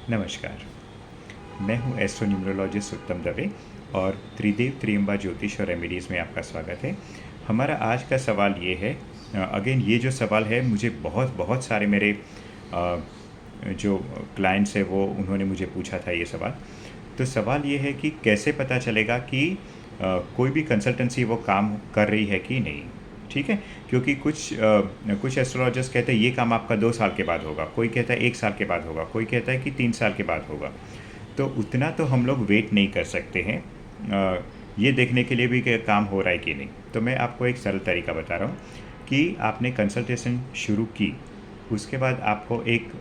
नमस्कार। मैं हूं एस्ट्रो न्यूमरोलॉजिस्ट उत्तम दवे और त्रिदेव त्रियंबा ज्योतिष और रेमेडीज़ में आपका स्वागत है। हमारा आज का सवाल ये है, अगेन ये जो सवाल है मुझे बहुत बहुत सारे मेरे जो क्लाइंट्स हैं वो उन्होंने मुझे पूछा था ये सवाल। तो सवाल ये है कि कैसे पता चलेगा कि कोई भी कंसल्टेंसी वो काम कर रही है कि नहीं। ठीक है, क्योंकि कुछ एस्ट्रोलॉजर्स कहते हैं ये काम आपका 2 साल के बाद होगा, कोई कहता है 1 साल के बाद होगा, कोई कहता है कि 3 साल के बाद होगा। तो उतना तो हम लोग वेट नहीं कर सकते हैं ये देखने के लिए भी कि काम हो रहा है कि नहीं। तो मैं आपको एक सरल तरीका बता रहा हूँ कि आपने कंसल्टेशन शुरू की, उसके बाद आपको एक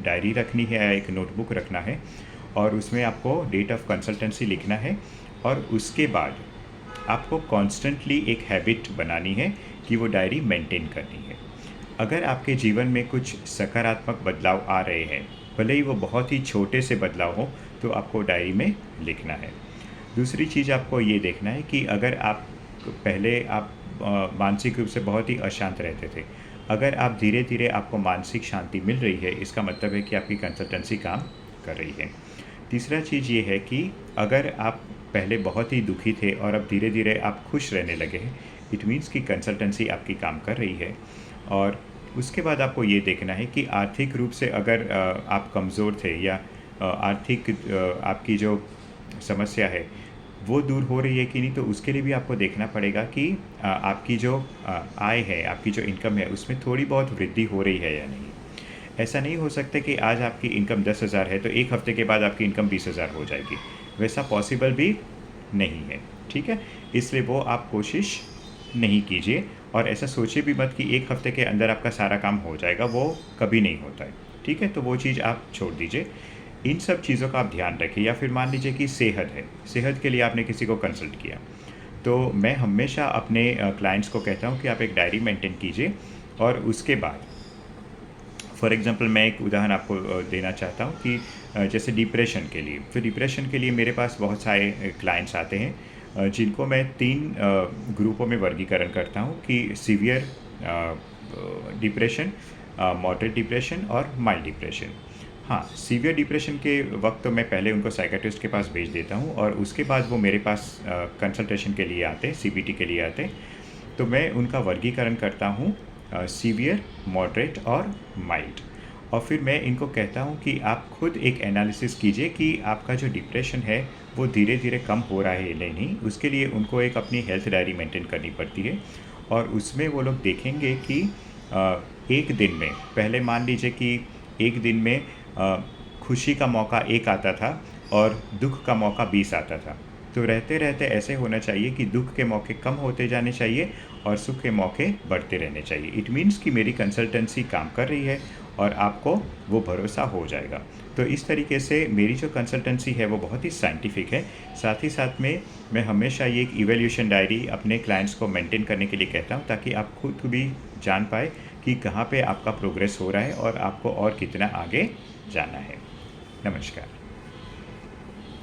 डायरी रखनी है या एक नोटबुक रखना है और उसमें आपको डेट ऑफ कंसल्टेंसी लिखना है और उसके बाद आपको कॉन्स्टेंटली एक हैबिट बनानी है कि वो डायरी मेंटेन करनी है। अगर आपके जीवन में कुछ सकारात्मक बदलाव आ रहे हैं, भले ही वो बहुत ही छोटे से बदलाव हो, तो आपको डायरी में लिखना है। दूसरी चीज़ आपको ये देखना है कि अगर आप पहले आप मानसिक रूप से बहुत ही अशांत रहते थे, अगर आप धीरे धीरे आपको मानसिक शांति मिल रही है, इसका मतलब है कि आपकी कंसल्टेंसी काम कर रही है। तीसरा चीज़ ये है कि अगर आप पहले बहुत ही दुखी थे और अब धीरे धीरे आप खुश रहने लगे हैं, इट मीन्स कि कंसल्टेंसी आपकी काम कर रही है। और उसके बाद आपको ये देखना है कि आर्थिक रूप से अगर आप कमज़ोर थे या आर्थिक आपकी जो समस्या है वो दूर हो रही है कि नहीं, तो उसके लिए भी आपको देखना पड़ेगा कि आपकी जो आय है, आपकी जो इनकम है, उसमें थोड़ी बहुत वृद्धि हो रही है या नहीं। ऐसा नहीं हो सकता कि आज आपकी इनकम 10,000 है तो एक हफ्ते के बाद आपकी इनकम 20,000 हो जाएगी, वैसा पॉसिबल भी नहीं है। ठीक है, इसलिए वो आप कोशिश नहीं कीजिए और ऐसा सोचिए भी मत कि एक हफ्ते के अंदर आपका सारा काम हो जाएगा, वो कभी नहीं होता है। ठीक है, तो वो चीज़ आप छोड़ दीजिए। इन सब चीज़ों का आप ध्यान रखिए। या फिर मान लीजिए कि सेहत है, सेहत के लिए आपने किसी को कंसल्ट किया, तो मैं हमेशा अपने क्लाइंट्स को कहता हूँ कि आप एक डायरी मेंटेन कीजिए और उसके बाद फॉर एग्ज़ाम्पल मैं एक उदाहरण आपको देना चाहता हूँ कि जैसे डिप्रेशन के लिए, तो डिप्रेशन के लिए मेरे पास बहुत सारे क्लाइंट्स आते हैं जिनको मैं 3 ग्रुपों में वर्गीकरण करता हूँ कि सीवियर डिप्रेशन, मॉडरेट डिप्रेशन और माइल्ड डिप्रेशन। हाँ, सीवियर डिप्रेशन के वक्त तो मैं पहले उनको साइकेट्रिस्ट के पास भेज देता हूँ और उसके बाद वो मेरे पास कंसल्टेशन के लिए आते हैं, सीबीटी के लिए आते हैं। तो मैं उनका वर्गीकरण करता हूँ सीवियर, मॉडरेट और माइल्ड। और फिर मैं इनको कहता हूँ कि आप खुद एक एनालिसिस कीजिए कि आपका जो डिप्रेशन है वो धीरे धीरे कम हो रहा है या नहीं। उसके लिए उनको एक अपनी हेल्थ डायरी मेंटेन करनी पड़ती है और उसमें वो लोग देखेंगे कि एक दिन में, पहले मान लीजिए कि एक दिन में खुशी का मौका 1 आता था और दुख का मौका 20 आता था। तो रहते रहते ऐसे होना चाहिए कि दुख के मौके कम होते जाने चाहिए और सुख के मौके बढ़ते रहने चाहिए। इट मीन्स कि मेरी कंसल्टेंसी काम कर रही है और आपको वो भरोसा हो जाएगा। तो इस तरीके से मेरी जो कंसल्टेंसी है वो बहुत ही साइंटिफिक है। साथ ही साथ में मैं हमेशा ये एक इवैल्यूएशन डायरी अपने क्लाइंट्स को मेंटेन करने के लिए कहता हूँ, ताकि आप खुद भी जान पाए कि कहाँ पे आपका प्रोग्रेस हो रहा है और आपको और कितना आगे जाना है। नमस्कार।